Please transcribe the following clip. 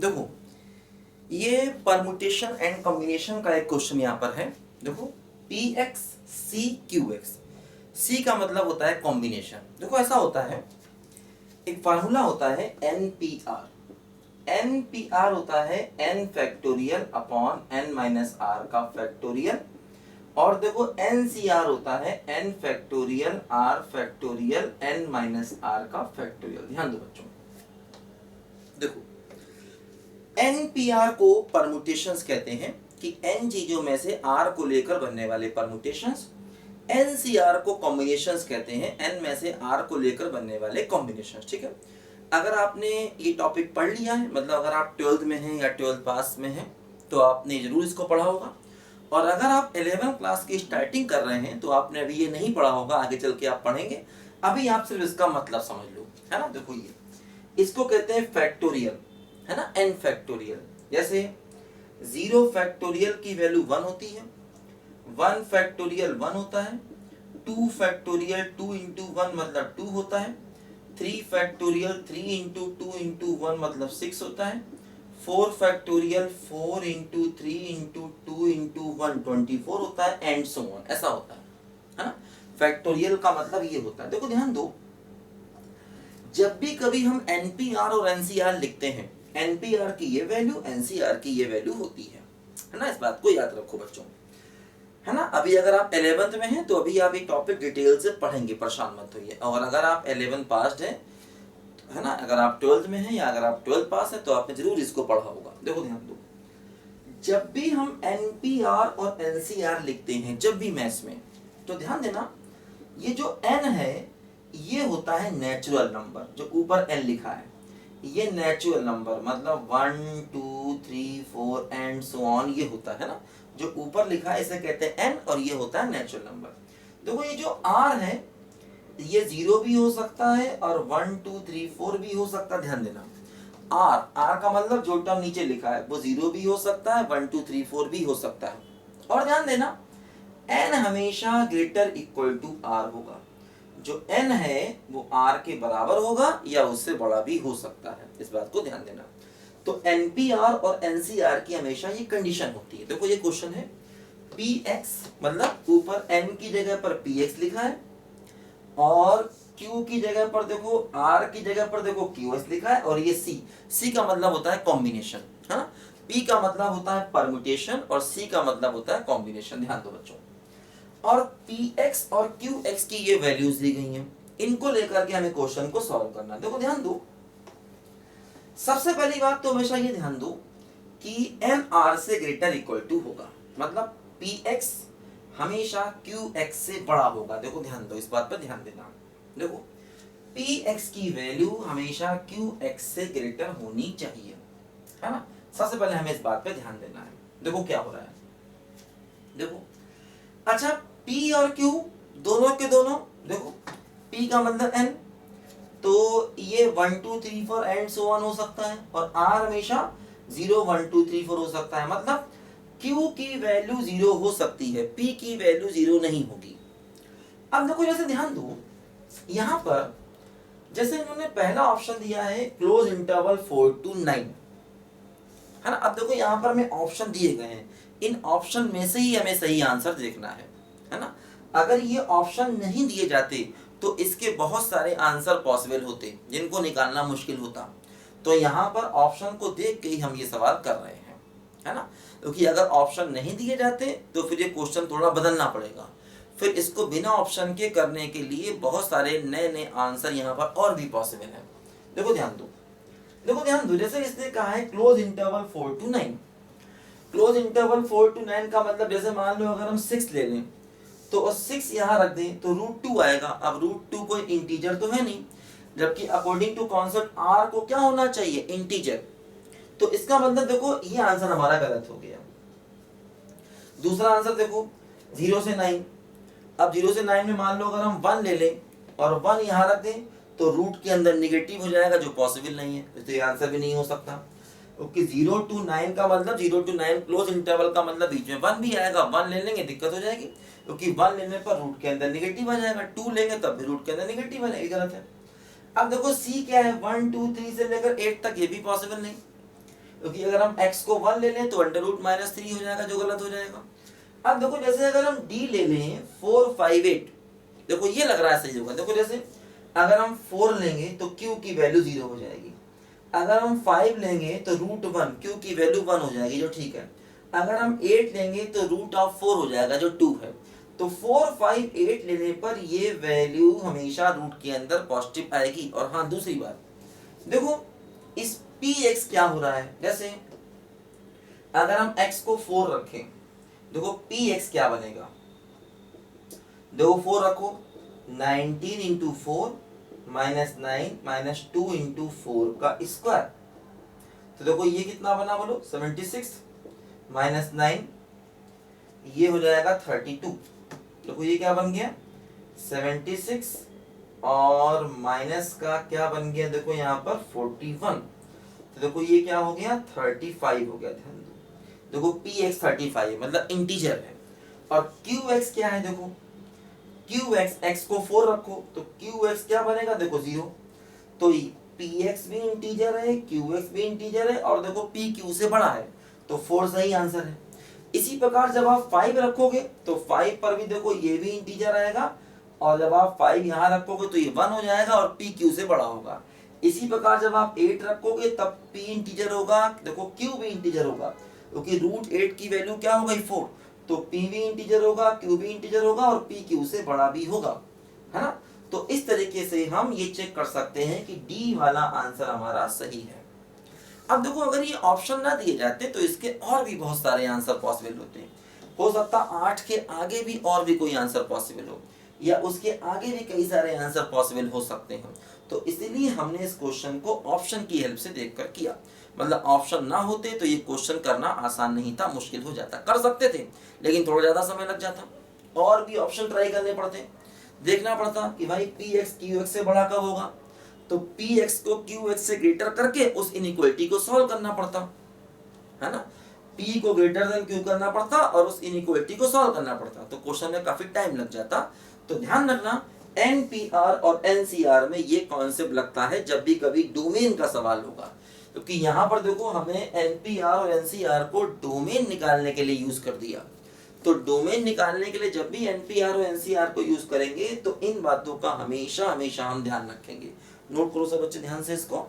देखो ये permutation and combination का एक क्वेश्चन यहाँ पर है। देखो P X C Q X, C का मतलब होता है कॉम्बिनेशन। देखो ऐसा होता है, एक फार्मूला होता है N P R. N P R होता है N factorial upon N minus R का फैक्टोरियल, और देखो एन सी आर होता है N factorial R factorial N minus R का फैक्टोरियल। ध्यान दो बच्चों, देखो NPR को परमुटेशंस कहते हैं कि n चीजों में से r को लेकर बनने वाले परमुटेशंस। NCR को कॉम्बिनेशंस कहते हैं, n में से r को लेकर बनने वाले कॉम्बिनेशंस। ठीक है, अगर आपने ये टॉपिक पढ़ लिया है, मतलब अगर आप 12th में हैं या 12th पास में हैं तो आपने जरूर इसको पढ़ा होगा। और अगर आप 11th क्लास की स्टार्टिंग कर रहे हैं तो आपने अभी ये नहीं पढ़ा होगा, आगे चल के आप पढ़ेंगे। अभी आप सिर्फ इसका मतलब समझ लो, है ना। देखो ये इसको कहते हैं फैक्टोरियल, है ना, n फैक्टोरियल। जैसे 0 फैक्टोरियल की वैल्यू 1 होती है, 1 फैक्टोरियल 1 होता है, 2 फैक्टोरियल 2 इंटू 1 मतलब 2 होता है, 3 फैक्टोरियल 3 इंटू 2 इंटू 1 मतलब 6 होता है, 4 फैक्टोरियल 4 इंटू 3 इंटू 2 इंटू 1 24 होता है, एंड सो ऑन। ऐसा होता है ना। फैक्टोरियल का मतलब ये होता है। देखो ध्यान दो, जब भी कभी हम NPR और NCR लिखते हैं, NPR की ये वैल्यू NCR की ये वैल्यू होती है ना। इस बात को याद रखो बच्चों, है ना। अभी अगर आप 11th में हैं तो अभी आप एक टॉपिक डिटेल से पढ़ेंगे, परेशान मत होइए। और अगर आप 11 पास है ना, अगर आप 12th में हैं या अगर आप 12th पास है तो आपने जरूर इसको पढ़ा होगा। देखो ध्यान दो, जब भी हम NPR और NCR लिखते हैं, जब भी मैथ्स में, तो ध्यान देना ये जो n है ये होता है नेचुरल नंबर। जो ऊपर n लिखा है ये नेचुरल नंबर, मतलब 1 2 3 4 एंड सो ऑन, ये होता है ना। जो ऊपर लिखा है इसे कहते हैं n और ये होता है नेचुरल नंबर। देखो ये जो r है ये 0 भी हो सकता है और 1 2 3 4 भी हो सकता है। ध्यान देना, r का मतलब जो टर्म नीचे लिखा है वो 0 भी हो सकता है, 1 2 3 4 भी हो सकता है। और ध्यान देना n हमेशा ग्रेटर इक्वल टू r होगा। जो n है वो r के बराबर होगा या उससे बड़ा भी हो सकता है, इस बात को ध्यान देना। तो NPR और NCR की हमेशा ये कंडीशन होती है। देखो ये क्वेश्चन है px, मतलब ऊपर n की जगह पर px लिखा है और q की जगह पर देखो r की जगह पर देखो qs लिखा है, और ये c का मतलब होता है कॉम्बिनेशन, है ना। p का मतलब होता है परमुटेशन और c का मतलब होता है कॉम्बिनेशन। ध्यान दो बच्चों, और px और qx की ये वैल्यूज दी गई हैं, इनको लेकर के हमें क्वेश्चन को सॉल्व करना है। देखो ध्यान दो, सबसे पहली बात तो हमेशा ये ध्यान दो कि n r से ग्रेटर इक्वल टू होगा, मतलब px हमेशा qx से बड़ा होगा। देखो ध्यान दो, इस बात पर ध्यान देना। देखो px की वैल्यू हमेशा qx से ग्रेटर होनी चाहिए, है ना। सबसे पहले हमें इस बात पे ध्यान देना है। देखो क्या हो रहा है, देखो अच्छा P और Q दोनों के दोनों, देखो P का मतलब n, तो ये 1 2 3 4 एंड सो ऑन हो सकता है, और R हमेशा 0 1 2 3 4 हो सकता है। मतलब Q की वैल्यू 0 हो सकती है, P की वैल्यू 0 नहीं होगी। अब देखो जैसे ध्यान दो, यहां पर जैसे इन्होंने पहला ऑप्शन दिया है क्लोज इंटरवल 4 to 9, है ना। अब देखो यहाँ पर हमें ऑप्शन दिए गए हैं, इन ऑप्शन में से ही हमें सही आंसर देखना है ना। अगर ये ऑप्शन नहीं दिए जाते तो इसके बहुत सारे आंसर पॉसिबल होते जिनको निकालना मुश्किल होता। तो यहाँ पर ऑप्शन को देख के ही हम ये सवाल कर रहे हैं, है ना। क्योंकि अगर ऑप्शन नहीं दिए जाते तो फिर ये क्वेश्चन थोड़ा बदलना पड़ेगा, फिर इसको बिना ऑप्शन के करने के लिए बहुत सारे नए नए आंसर यहाँ पर और भी पॉसिबल है। देखो ध्यान दो, देखो ध्यान दो, जैसे इसने कहा है close interval 4 to 9। Close interval 4 to 9 का मतलब जैसे मान लो अगर हम 6 ले लें तो 6 यहाँ रख दें तो √2 आएगा। अब √2 कोई इंटीजर तो है नहीं, जबकि अकॉर्डिंग टू कॉन्सेप्ट r को क्या होना चाहिए, इंटीजर। तो इसका मतलब देखो ये आंसर हमारा गलत हो गया। दूसरा आंसर देखो 0 से 9। अब 0 से 9 में मान लो अगर हम 1 ले लें और 1 यहाँ रख दें तो रूट के अंदर निगेटिव हो जाएगा, जो पॉसिबल नहीं है, तो ये आंसर भी नहीं हो सकता। क्योंकि 0 to 9 का मतलब 0 to 9 क्लोज इंटरवल का मतलब बीच में 1 भी आएगा, 1 ले लेंगे दिक्कत हो जाएगी, क्योंकि 1 लेने पर रूट के अंदर निगेटिव आ जाएगा, 2 लेंगे तब भी रूट के अंदर निगेटिव आ जाएगा, गलत है। अब देखो C क्या है, 1 2 3 से लेकर 8 तक, ये भी पॉसिबल नहीं। क्योंकि अगर हम x को 1 ले लें तो अंडर रूट माइनस 3 हो जाएगा, जो गलत हो जाएगा। अब देखो जैसे अगर हम d ले लें 4 5 8, देखो ये लग रहा है सही होगा। देखो जैसे अगर हम 4 लेंगे तो q की वैल्यू 0 हो जाएगी, अगर हम 5 लेंगे तो रूट 1, q की वैल्यू 1 हो जाएगी, जो ठीक है। अगर हम 8 लेंगे तो रूट ऑफ 4 हो जाएगा, जो 2 है। तो 4 5 8 लेने पर ये वैल्यू हमेशा रूट के अंदर पॉजिटिव आएगी। और हाँ दूसरी बात, देखो इस px क्या हो रहा है, जैसे अगर हम x को 4 रखें, देखो px क्या बनेगा, देखो 4 रखो, 19 इंटू 4 माइनस 9 माइनस 2 इंटू 4 का स्क्वायर। तो देखो ये कितना बना बोलो, 76 माइनस 9 ये हो जाएगा 32। देखो ये क्या बन गया, 76 और माइनस का क्या बन गया, देखो यहाँ पर 41। तो देखो ये क्या हो गया, 35 हो गया। ध्यान दो, देखो px 35 है, मतलब इंटीजर है। और qx क्या है, देखो qx, x को 4 रखो तो qx क्या बनेगा, देखो 0। तो px भी इंटीजर है, qx भी इंटीजर है, और देखो p q से बड़ा है, तो 4 सही आंसर है। इसी प्रकार जब आप 5 रखोगे तो 5 पर भी देखो ये भी इंटीजर आएगा, और जब आप 5 यहाँ रखोगे तो ये 1 हो जाएगा और p q से बड़ा होगा। इसी प्रकार जब आप 8 रखोगे तब p इंटीजर होगा, देखो q भी इंटीजर होगा, क्योंकि रूट 8 की वैल्यू क्या हो गई, 4। तो p भी इंटीजर होगा, q भी इंटीजर होगा, और p q से बड़ा भी होगा, है ना। तो इस तरीके से हम ये चेक कर सकते हैं कि डी वाला आंसर हमारा सही है। अब देखो अगर ये ऑप्शन ना दिए जाते तो इसके और भी बहुत सारे आंसर पॉसिबल होते हैं। हो सकता 8 के आगे भी और भी कोई आंसर पॉसिबल हो, या उसके आगे भी कई सारे आंसर पॉसिबल हो सकते हैं। तो इसीलिए हमने इस क्वेश्चन को ऑप्शन की हेल्प से देखकर किया। मतलब ऑप्शन ना होते तो ये क्वेश्चन करना आसान नहीं था, मुश्किल हो जाता। कर सकते थे लेकिन थोड़ा ज्यादा समय लग जाता, और भी ऑप्शन ट्राई करने पड़ते, देखना पड़ता कि भाई px qx से बड़ा कब होगा, तो px को qx से ग्रेटर करके उस इनइक्वालिटी को सॉल्व करना पड़ता, है ना। p को ग्रेटर देन q करना पड़ता और उस इनइक्वालिटी को सॉल्व करना पड़ता, तो क्वेश्चन में काफी टाइम लग जाता। तो ध्यान रखना NPR और NCR में ये कॉन्सेप्ट लगता है जब भी कभी डोमेन का सवाल होगा, क्योंकि यहाँ पर देखो हमने NPR और NCR को डोमेन निकालने के लिए यूज कर दिया। तो डोमेन निकालने के लिए जब भी NPR और NCR को यूज करेंगे तो इन बातों का हमेशा हमेशा हम ध्यान रखेंगे। नोट करो सब बच्चे ध्यान से इसको।